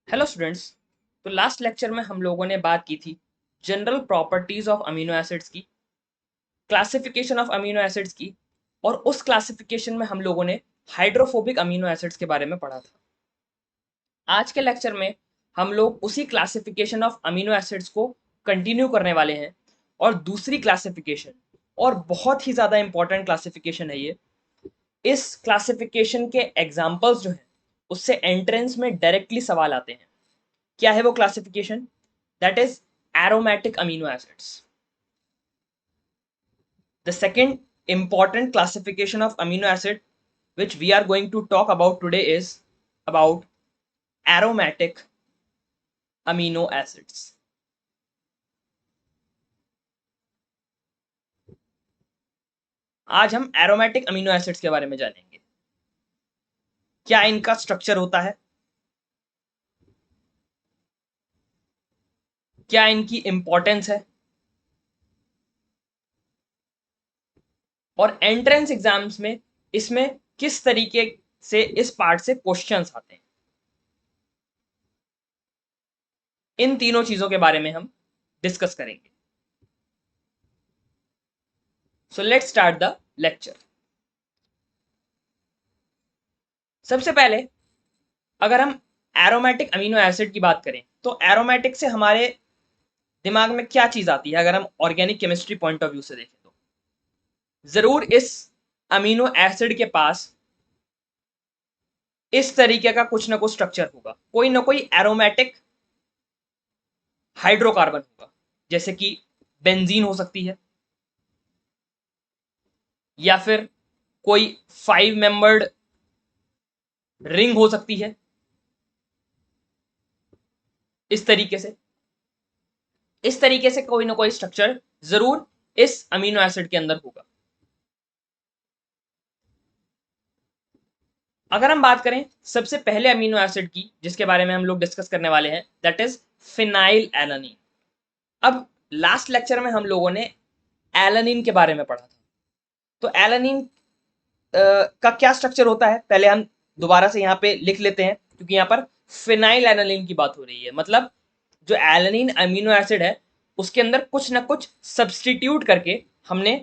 Hello students. तो last lecture में हम लोगों ने बात की थी general properties of amino acids की, क्लासिफिकेशन ऑफ अमीनो एसिड्स की, और उस क्लासिफिकेशन में हम लोगों ने हाइड्रोफोबिक अमीनो एसिड्स के बारे में पढ़ा था। आज के लेक्चर में हम लोग उसी क्लासिफिकेशन ऑफ अमीनो एसिड्स को कंटिन्यू करने वाले हैं, और दूसरी क्लासिफिकेशन, और बहुत ही ज़्यादा इंपॉर्टेंट क्लासिफिकेशन है ये। इस क्लासिफिकेशन के एग्जाम्पल्स जो हैं उससे एंट्रेंस में डायरेक्टली सवाल आते हैं। क्या है वो classification? That is aromatic amino acids. The second important classification of amino acid which we are going to talk about today is about aromatic amino acids. आज हम एरोमेटिक अमीनो एसिड्स के बारे में जानेंगे। क्या इनका स्ट्रक्चर होता है, क्या इनकी इंपॉर्टेंस है, और एंट्रेंस एग्जाम्स में इसमें किस तरीके से इस पार्ट से क्वेश्चंस आते हैं। इन तीनों चीजों के बारे में हम डिस्कस करेंगे। So let's start the lecture. सबसे पहले अगर हम एरोमेटिक अमीनो एसिड की बात करें तो एरोमेटिक से हमारे दिमाग में क्या चीज आती है? अगर हम organic chemistry point of view से देखें तो जरूर इस अमीनो एसिड के पास इस तरीके का कुछ ना कुछ स्ट्रक्चर होगा, कोई ना कोई एरोमेटिक हाइड्रोकार्बन होगा, जैसे कि बेंजीन हो सकती है, या फिर कोई 5 मेंबर्ड रिंग हो सकती है। इस तरीके से कोई ना कोई स्ट्रक्चर जरूर इस अमीनो एसिड के अंदर होगा। अगर हम बात करें सबसे पहले अमीनो एसिड की जिसके बारे में हम लोग डिस्कस करने वाले हैं, दैट इज फिनाइल एलानीन। अब लास्ट लेक्चर में हम लोगों ने एलानीन के बारे में पढ़ा था। तो एलानीन का क्या स्ट्रक्चर होता है पहले हम दोबारा से यहाँ पे लिख लेते हैं, क्योंकि यहाँ पर फिनाइल एलानीन की बात हो रही है। मतलब जो एलानीन अमीनो एसिड है उसके अंदर कुछ ना कुछ सब्सटीट्यूट करके हमने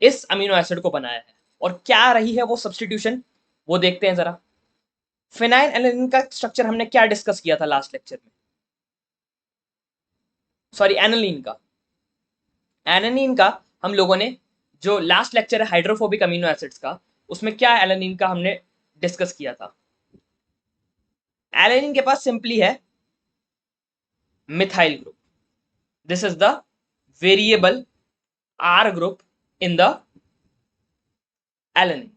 इस अमीनो एसिड को बनाया है, और क्या रही है वो सब्सटीट्यूशन वो देखते हैं जरा। फिनाइल एलानीन का स्ट्रक्चर हमने क्या डिस्कस किया था लास्ट लेक्चर में? सॉरी, एनालीन का। एनानीन का हम लोगों ने जो लास्ट लेक्चर है हाइड्रोफोबिक अमीनो एसिड्स का, उसमें क्या एलानीन का हमने डिस्कस किया था। एलानीन के पास सिंपली है methyl group. This is the variable R group in the alanine.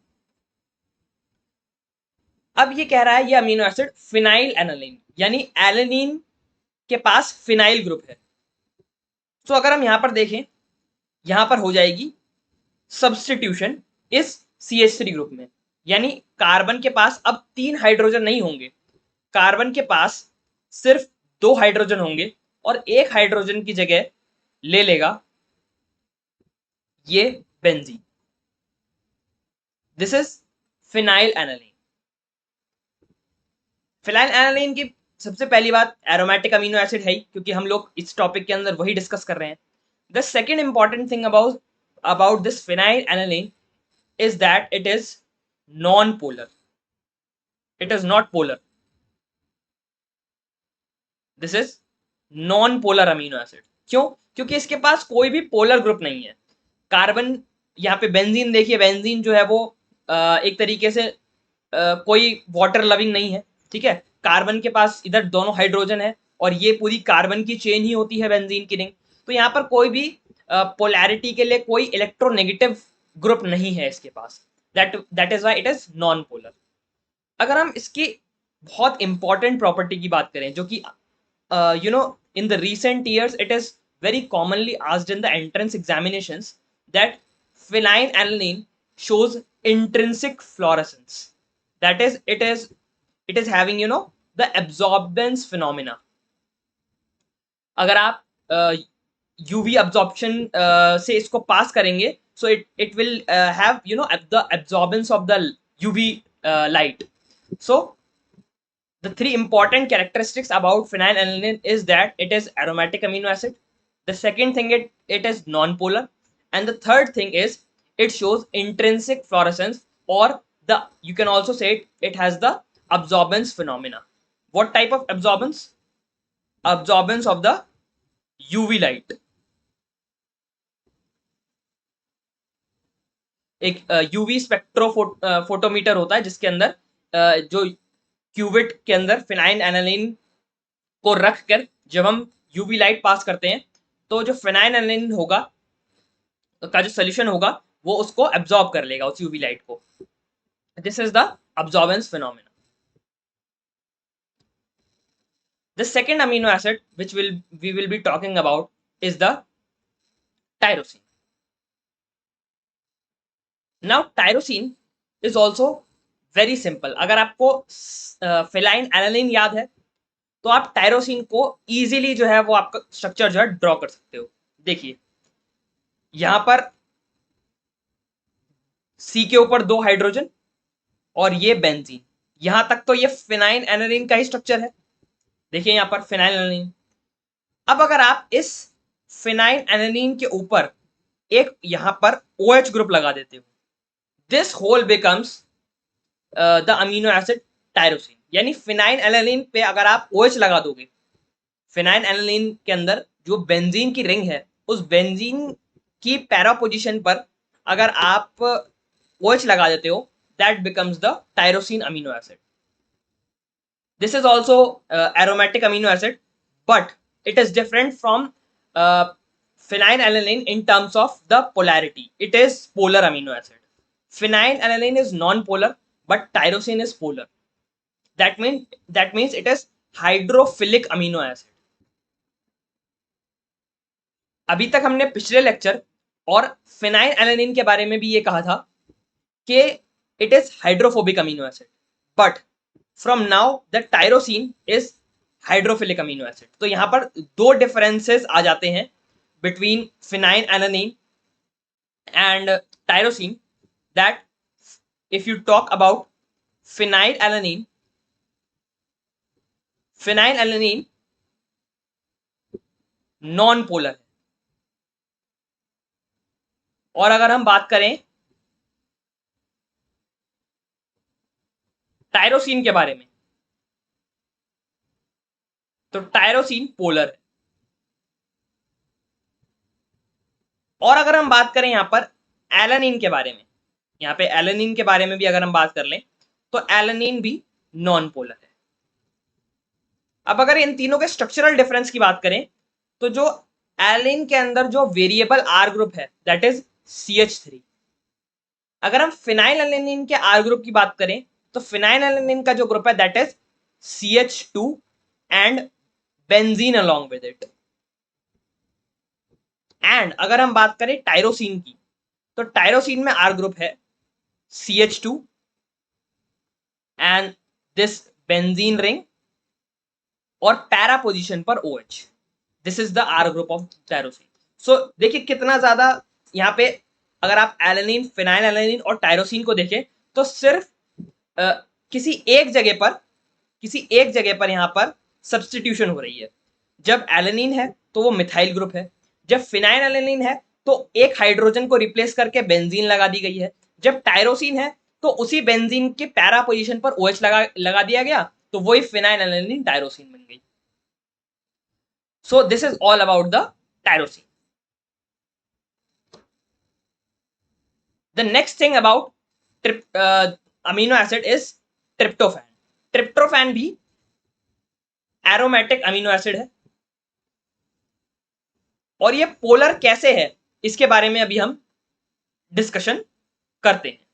अब ये कह रहा है ये अमीनो एसिड फिनाइल एनालीन, यानी एलानीन के पास फिनाइल ग्रुप है। तो अगर हम यहां पर देखें, यहां पर हो जाएगी सब्सटीट्यूशन इस CH3 ग्रुप में, यानी कार्बन के पास अब 3 हाइड्रोजन नहीं होंगे, कार्बन के पास सिर्फ 2 हाइड्रोजन होंगे, और एक हाइड्रोजन की जगह ले लेगा ये benzene. This is phenylalanine. Phenylalanine की सबसे पहली बात, एरोमेटिक अमीनो एसिड है, क्योंकि हम लोग इस टॉपिक के अंदर वही डिस्कस कर रहे हैं। The second important thing about this phenylalanine is that it is non-polar. It is not polar. This is non-polar amino acid. क्यों? क्योंकि इसके पास कोई भी पोलर ग्रुप नहीं है। कार्बन, यहाँ पे बेंजीन देखिए, बेंजीन जो है वो एक तरीके से कोई वाटर लविंग नहीं है, ठीक है। कार्बन के पास इधर दोनों हाइड्रोजन है, और ये पूरी कार्बन की चेन ही होती है बेंजीन की रिंग। तो यहाँ पर कोई भी पोलैरिटी के लिए कोई इलेक्ट्रोनेगेटिव ग्रुप नहीं है इसके पास। That is why it is non polar. अगर हम इसकी बहुत इंपॉर्टेंट प्रॉपर्टी की बात करें, जो कि in the recent years it is very commonly asked in the entrance examinations, that phenylalanine shows intrinsic fluorescence. That is, it is having the absorbance phenomena. अगर आप यूवी absorption से इसको पास करेंगे, so it will have the absorbance of the UV light. So The three important characteristics about phenylalanine is that it is aromatic amino acid. The second thing, it is non-polar. And the third thing is it shows intrinsic fluorescence, or you can also say it has the absorbance phenomena. What type of absorbance? Absorbance of the UV light. एक UV spectrophotometer होता है जिसके अंदर जो qubit के अंदर phenyl aniline को रख कर जब हम यूवी लाइट पास करते हैं तो जो फिनाइल एनालिन होगा का जो सोल्यूशन होगा वो उसको एब्जॉर्ब कर लेगा उस यूवी लाइट को. This is the absorbance phenomena. The second amino acid which we will be talking about is the tyrosine. Now tyrosine is also very simple. अगर आपको फिनाइल एनालिन याद है तो आप टायरोसिन को इजीली जो है वो आपका स्ट्रक्चर जो है ड्रॉ कर सकते हो. देखिए यहां पर सी के ऊपर 2 हाइड्रोजन और ये बेंजीन. यहां तक तो ये फिनाइल एनालिन का ही स्ट्रक्चर है. देखिए यहां पर फिनाइल एनालिन. अब अगर आप इस फिनाइल एनालिन के ऊपर एक यहां पर OH ग्रुप लगा देते हो, this whole becomes the amino acid tyrosine. यानी फिनाइल एनालिन पे अगर आप OH लगा दोगे, फिनाइल एनालिन के अंदर जो बेंजीन की रिंग है उस बेंजीन की पैरा पोजीशन पर अगर आप OH लगा देते हो, that becomes the tyrosine amino acid. This is also aromatic amino acid, but it is different from phenylalanine in terms of the polarity. It is polar amino acid. Phenylalanine is non-polar, but tyrosine is polar. That means it is hydrophilic amino acid. अभी तक हमने पिछले lecture और phenylalanine के बारे में भी ये कहा था कि it is hydrophobic amino acid, but from now the tyrosine is hydrophilic amino acid. तो यहां पर 2 differences आ जाते हैं between phenylalanine and tyrosine. That if you talk about phenylalanine non-polar है. और अगर हम बात करें टायरोसिन के बारे में तो टायरोसिन पोलर है. और अगर हम बात करें यहां पर एलानिन के बारे में, यहां पे एलानिन के बारे में भी अगर हम बात कर लें तो एलानिन भी नॉन पोलर है. अब अगर इन तीनों के स्ट्रक्चरल डिफरेंस की बात करें तो जो एलानिन के अंदर जो वेरिएबल आर ग्रुप है दैट इज CH3. अगर हम फिनाइलएलानिन के आर ग्रुप की बात करें तो फिनाइलएलानिन का जो ग्रुप है that is CH2 and benzene along with it. And अगर हम बात करें टायरोसिन की तो टायरोसिन में आर ग्रुप है CH2 and this benzene ring और पैरा पोजीशन पर OH. This is the R group of tyrosine. So देखिए कितना ज्यादा यहाँ पे अगर आप एलानिन, फिनाइलएलानिन और टायरोसिन को देखें तो सिर्फ किसी एक जगह पर यहाँ पर सब्स्टिट्यूशन हो रही है. जब एलानिन है तो वो मिथाइल ग्रुप है, जब फिनाइलएलानिन है तो एक हाइड्रोजन को रिप्लेस करके बेंजीन लगा दी गई है, जब टायरोसिन है तो उसी बेंजीन के पैरा पोजीशन पर OH लगा दिया गया तो वही फिनाइलएलानिन टायरोसिन बन गई. सो this is all about the tyrosine. The next thing about amino acid is tryptophan. Tryptophan भी aromatic amino acid है और ये पोलर कैसे है इसके बारे में अभी हम डिस्कशन करते हैं.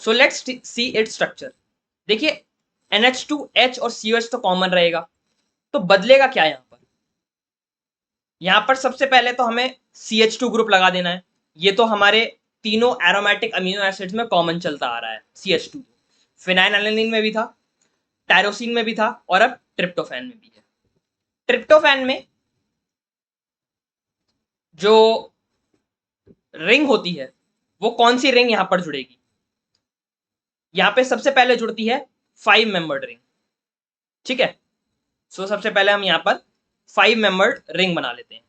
So let's see its structure. देखिए NH2H और COH तो कॉमन रहेगा, तो बदलेगा क्या यहां पर सबसे पहले तो हमें CH2 ग्रुप लगा देना है. ये तो हमारे तीनों एरोमेटिक अमीनो एसिड्स में कॉमन चलता आ रहा है CH2. फिनाइलएलानिन में भी था, टायरोसिन में भी था और अब ट्रिप्टोफैन में भी है. ट्रिप्टोफैन में जो रिंग होती है वो कौन सी रिंग यहां पर जुड़ेगी? यहां पे सबसे पहले जुड़ती है 5 मेंबर्ड रिंग. ठीक है। सो सबसे पहले हम यहाँ पर 5 मेंबर्ड रिंग बना लेते हैं।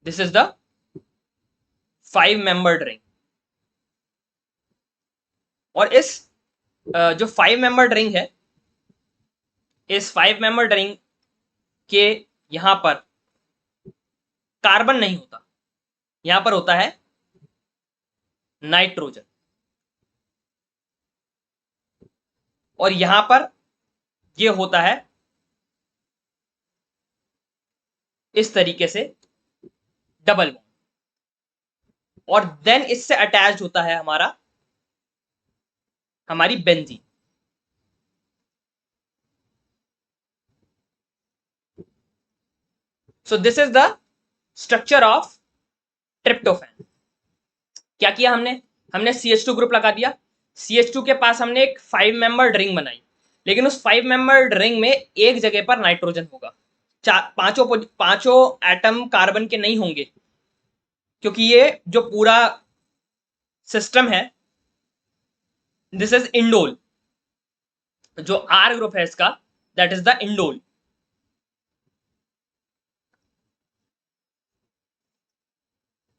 This is the 5 membered ring. और इस जो 5 मेंबर्ड रिंग है, इस 5 मेंबर्ड रिंग के यहां पर कार्बन नहीं होता, यहां पर होता है नाइट्रोजन। और यहां पर ये होता है इस तरीके से डबल बॉन्ड, और देन इससे अटैच होता है हमारी benzene. So this is the structure of tryptophan. क्या किया हमने? हमने CH2 ग्रुप लगा दिया। CH2 के पास हमने एक 5 मेंबर्ड रिंग बनाई, लेकिन उस 5 मेंबर्ड रिंग में एक जगह पर नाइट्रोजन होगा। पांचों एटम कार्बन के नहीं होंगे, क्योंकि ये जो पूरा सिस्टम है, दिस इज इंडोल। जो R ग्रुप है इसका, दैट इज द इंडोल।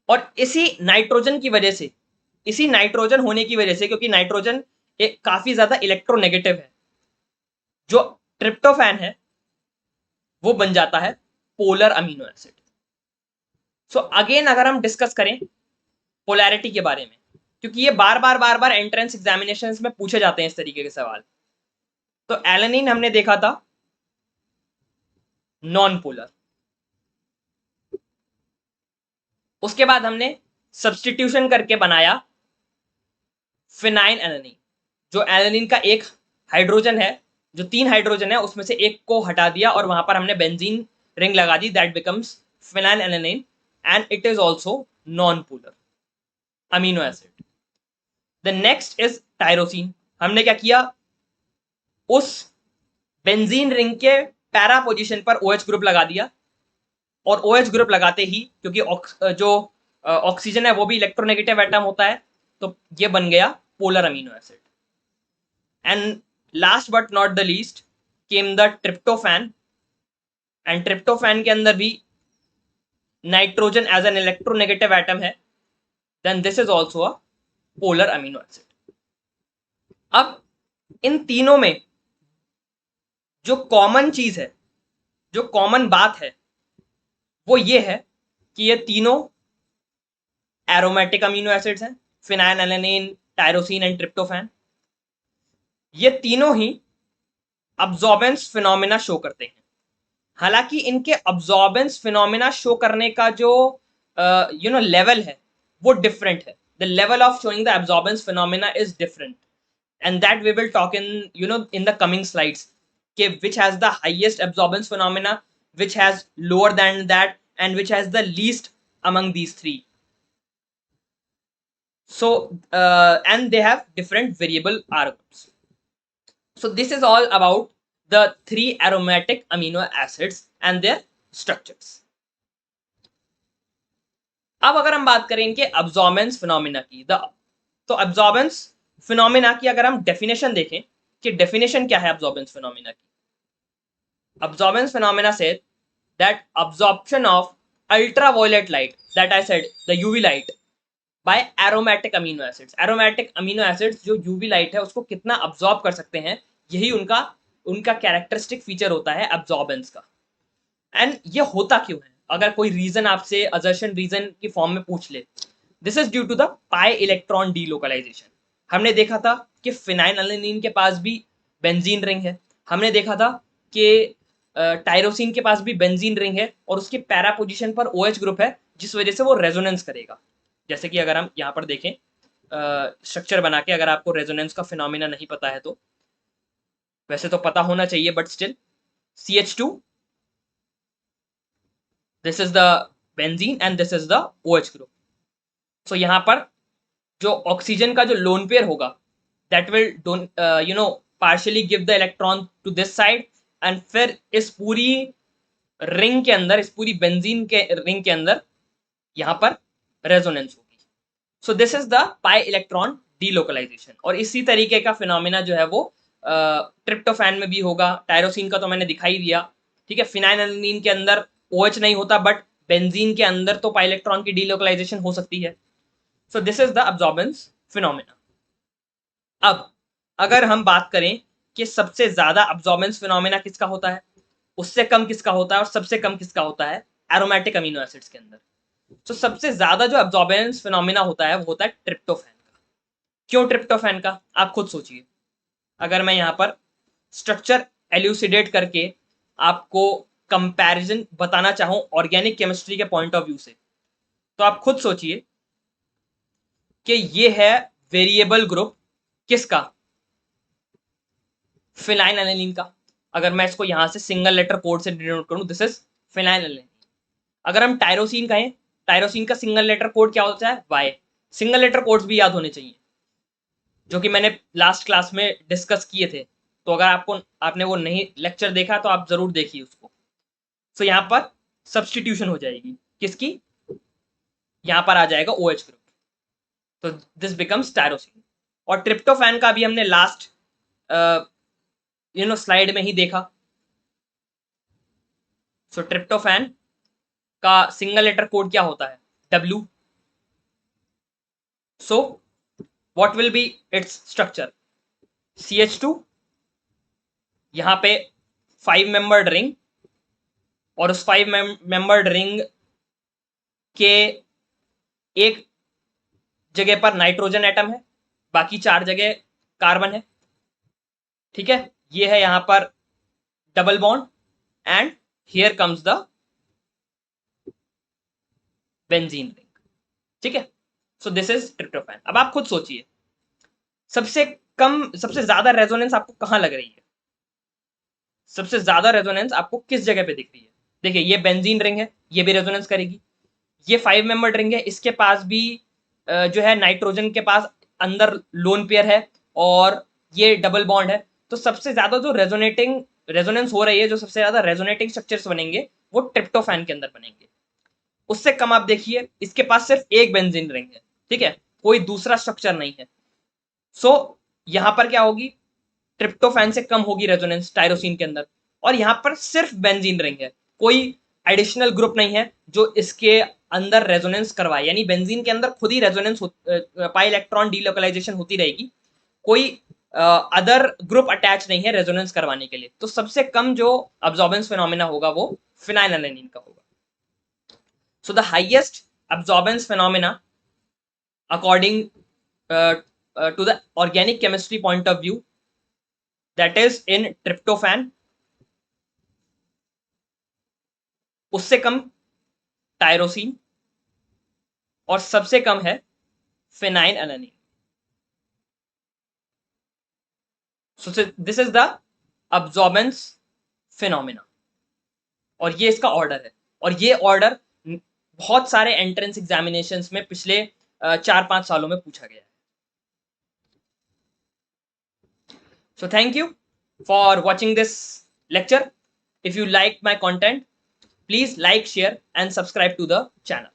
और इसी नाइट्रोजन की वजह से, इसी नाइट्रोजन होने की वजह से, क्योंकि नाइट्रोजन एक काफी ज्यादा इलेक्ट्रोनेगेटिव है, जो ट्रिप्टोफैन है वो बन जाता है polar amino acid. So again अगर हम डिस्कस करें पोलैरिटी के बारे में, क्योंकि ये बार बार एंट्रेंस एग्जामिनेशन में पूछे जाते हैं इस तरीके के सवाल। तो एलेनिन हमने देखा था नॉन पोलर। उसके बाद हमने सब्सटीट्यूशन करके बनाया फिनाइल एलेनिन। जो एलेनिन का एक हाइड्रोजन है, जो 3 हाइड्रोजन है उसमें से एक को हटा दिया और वहां पर हमने बेंजीन रिंग लगा दी, that becomes phenylalanine, and it is also non polar amino acid. The next is tyrosine. हमने क्या किया? उस बेंजीन रिंग के पैरा पोजीशन पर OH ग्रुप लगा दिया, और OH ग्रुप लगाते ही, क्योंकि जो ऑक्सीजन है वो भी इलेक्ट्रोनेगेटिव एटम होता है, तो ये बन गया polar amino acid. And last but not the least came the tryptophan. एंड ट्रिप्टोफैन के अंदर भी nitrogen as an electronegative atom है, then this is also a polar amino acid. अब इन तीनों में जो कॉमन चीज है, जो कॉमन बात है, वो ये है कि ये तीनों एरोमेटिक अमीनो एसिड्स हैं, phenyl alanine, tyrosine and tryptophan. ये तीनों ही अब्जॉर्बेंस फिनोमिना शो करते हैं। हालांकि इनके अब्जॉर्बेंस फिनोमिना शो करने का जो लेवल है वो डिफरेंट है। The level of showing the absorbance phenomena is different, and that we will talk in the coming slides, which has the highest absorbance phenomena, which has lower than that, and which has the least among these three. So and they have different variable R groups. So this is all about the 3 aromatic amino acids and their structures. अब अगर हम बात करें इनके absorbance phenomena की, तो absorbance phenomena की अगर हम डेफिनेशन देखें कि डेफिनेशन क्या है अब्जॉर्बेंस फिनोमिना की। Absorbance phenomena said that absorption of ultraviolet light, that I said the UV light, by aromatic amino acids. Aromatic amino acids जो UV light है उसको कितना absorb कर सकते हैं, यही उनका कैरेक्टरिस्टिक फीचर होता है absorbance का। एंड ये होता क्यों है? अगर कोई रीजन आपसे असर्शन रीजन की फॉर्म में पूछ ले, this is due to the pi electron delocalisation. हमने देखा था कि फिनाइल एलेनिन के पास भी बेंजीन रिंग है, हमने देखा था कि टायरोसिन के पास भी बेंजीन रिंग है, और उसके पैरा पोजीशन पर OH ग्रुप है, जिस वजह से वो रेजोनेंस करेगा। जैसे कि अगर हम यहाँ पर देखें स्ट्रक्चर बना के, अगर आपको रेजोनेंस का फिनोमिना नहीं पता है तो, वैसे तो पता होना चाहिए, but still, CH2, this is the benzene and this is the OH group. So यहाँ पर जो ऑक्सीजन का जो लोन पेयर होगा, that will partially give the electron to this side, and फिर इस पूरी रिंग के अंदर, इस पूरी बेंजीन के रिंग के अंदर यहां पर रेजोनेंस होगी। So this is the pi electron delocalisation. और इसी तरीके का फिनोमिना जो है वो ट्रिप्टोफैन में भी होगा। टायरोसिन का तो मैंने दिखाई दिया, ठीक है। फिनाइलएलानाइन के अंदर OH नहीं होता, बट बेंजीन के अंदर तो पाई इलेक्ट्रॉन की डीलोकलाइजेशन हो सकती है। सो this is the absorbance phenomena. अब अगर हम बात करें कि सबसे ज्यादा अब्जॉर्बेंस फिनोमिना किसका होता है, उससे कम किसका होता है, और सबसे कम किसका होता है एरोमेटिक अमीनो एसिड्स के अंदर। तो सबसे ज्यादा जो अब्जॉर्बेंस फिनोमिना होता है वो होता है ट्रिप्टोफैन का। क्यों ट्रिप्टोफैन का, आप खुद सोचिए। अगर मैं यहां पर स्ट्रक्चर एल्यूसिडेट करके आपको कंपैरिजन बताना चाहूं ऑर्गेनिक केमिस्ट्री के पॉइंट ऑफ व्यू से, तो आप खुद सोचिए कि ये है वेरिएबल ग्रुप किसका, फिनाइलएलानाइन का। अगर मैं इसको यहां से सिंगल लेटर कोड से डिनोट करूं, दिस इज फिनाइलएलानाइन। अगर हम टायरोसिन कहें, टायरोसिन का सिंगल लेटर कोड क्या होता है, वाई। सिंगल लेटर कोड्स भी याद होने चाहिए, जो कि मैंने लास्ट क्लास में डिस्कस किए थे। तो अगर आपने वो नहीं लेक्चर देखा तो आप जरूर देखिए उसको। सो यहां पर सब्सटीट्यूशन हो जाएगी किसकी, यहां पर आ जाएगा OH ग्रुप, तो दिस बिकम्स टायरोसिन। और ट्रिप्टोफैन का भी हमने लास्ट स्लाइड में ही देखा। सो ट्रिप्टोफैन का सिंगल लेटर कोड क्या होता है, W। So what will be its structure, CH2, यहां पे 5 मेंबर्ड रिंग, और उस 5 मेंबर्ड रिंग के एक जगह पर नाइट्रोजन एटम है, बाकी 4 जगह कार्बन है, ठीक है। ये है यहां पर double bond, and here comes the benzene ring, ठीक है। सो दिस इज ट्रिप्टोफैन। अब आप खुद सोचिए, सबसे कम, सबसे ज्यादा रेजोनेंस आपको कहां लग रही है, सबसे ज्यादा रेजोनेंस आपको किस जगह पे दिख रही है। देखिए ये बेंजीन रिंग है, ये भी रेजोनेंस करेगी। ये 5 मेंबर्ड रिंग है, इसके पास भी जो है नाइट्रोजन के पास अंदर लोन पेयर है, और ये डबल बॉन्ड है। तो सबसे ज्यादा जो रेजोनेंस हो रही है, जो सबसे ज्यादा रेजोनेटिंग स्ट्रक्चर्स बनेंगे वो ट्रिप्टोफैन के अंदर बनेंगे। उससे कम आप देखिए, इसके पास सिर्फ एक बेंजीन रिंग है, ठीक है, कोई दूसरा स्ट्रक्चर नहीं है। सो यहां पर क्या होगी, ट्रिप्टोफैन से कम होगी रेजोनेंस टायरोसिन के अंदर। और यहां पर सिर्फ बेंजीन रिंग है, कोई एडिशनल ग्रुप नहीं है जो इसके अंदर रेजोनेंस करवाए, यानी बेंजीन के अंदर खुद ही रेजोनेंस पाई इलेक्ट्रॉन डीलोकलाइजेशन होती रहेगी, कोई अदर ग्रुप अटैच नहीं है रेजोनेंस करवाने के लिए। तो सबसे कम जो अब्जॉर्बेंस फिनोमिना होगा वो फिनाइलएलानाइन का होगा। So the highest absorbance phenomena according to the organic chemistry point of view, that is in tryptophan, उससे कम टायरोसिन, और सबसे कम है phenylalanine. So this is the absorbance phenomena, और ये इसका ऑर्डर है। और ये ऑर्डर बहुत सारे एंट्रेंस एग्जामिनेशंस में पिछले 4-5 सालों में पूछा गया है। So thank you for watching this lecture. If you like my content, please like, share and subscribe to the channel.